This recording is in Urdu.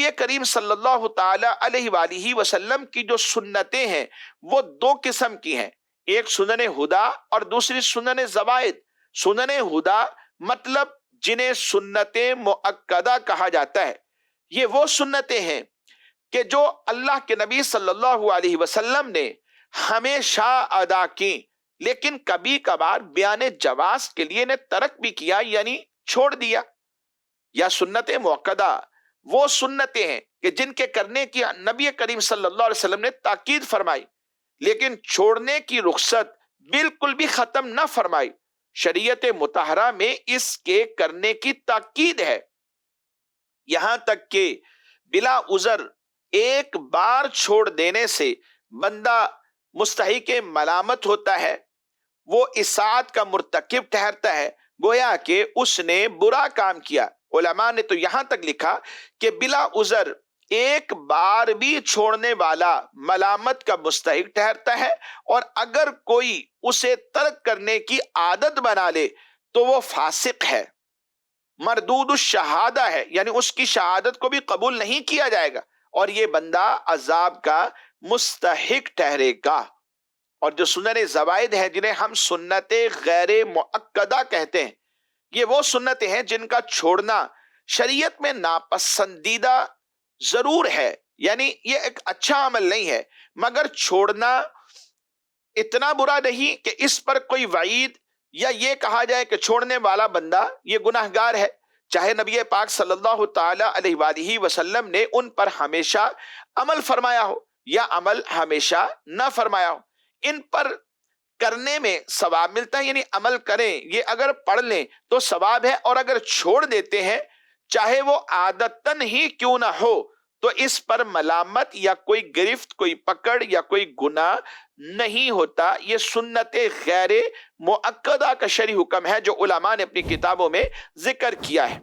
نبی کریم صلی اللہ تعالی علیہ وآلہ وسلم کی جو سنتیں ہیں وہ دو قسم کی ہیں، ایک سنن ہدا اور دوسری سنن زوائد۔ سنن ہدا مطلب جنہیں سنت مؤکدہ کہا جاتا ہے، یہ وہ سنتیں ہیں کہ جو اللہ کے نبی صلی اللہ علیہ وسلم نے ہمیشہ ادا کی، لیکن کبھی کبھار بیان جواز کے لیے نے ترک بھی کیا، یعنی چھوڑ دیا۔ یا سنت مؤکدہ وہ سنتیں ہیں کہ جن کے کرنے کی نبی کریم صلی اللہ علیہ وسلم نے تاکید فرمائی، لیکن چھوڑنے کی رخصت بالکل بھی ختم نہ فرمائی۔ شریعت مطہرہ میں اس کے کرنے کی تاکید ہے، یہاں تک کہ بلا عذر ایک بار چھوڑ دینے سے بندہ مستحق ملامت ہوتا ہے، وہ اساءت کا مرتکب ٹھہرتا ہے، گویا کہ اس نے برا کام کیا۔ علماء نے تو یہاں تک لکھا کہ بلا عذر ایک بار بھی چھوڑنے والا ملامت کا مستحق ٹھہرتا ہے، اور اگر کوئی اسے ترک کرنے کی عادت بنا لے تو وہ فاسق ہے، مردود الشہادہ ہے، یعنی اس کی شہادت کو بھی قبول نہیں کیا جائے گا، اور یہ بندہ عذاب کا مستحق ٹھہرے گا۔ اور جو سنن زوائد ہیں جنہیں ہم سنت غیر مؤکدہ کہتے ہیں، یہ وہ سنتیں ہیں جن کا چھوڑنا شریعت میں ناپسندیدہ ضرور ہے، یعنی یہ ایک اچھا عمل نہیں ہے، مگر چھوڑنا اتنا برا نہیں کہ اس پر کوئی وعید یا یہ کہا جائے کہ چھوڑنے والا بندہ یہ گناہگار ہے، چاہے نبی پاک صلی اللہ تعالی علیہ وآلہ وسلم نے ان پر ہمیشہ عمل فرمایا ہو یا عمل ہمیشہ نہ فرمایا ہو۔ ان پر کرنے میں ثواب ملتا ہے، یعنی عمل کریں، یہ اگر پڑھ لیں تو ثواب ہے، اور اگر چھوڑ دیتے ہیں چاہے وہ عادتاً ہی کیوں نہ ہو تو اس پر ملامت یا کوئی گرفت، کوئی پکڑ یا کوئی گناہ نہیں ہوتا۔ یہ سنت غیر مؤکدہ کا شرعی حکم ہے جو علماء نے اپنی کتابوں میں ذکر کیا ہے۔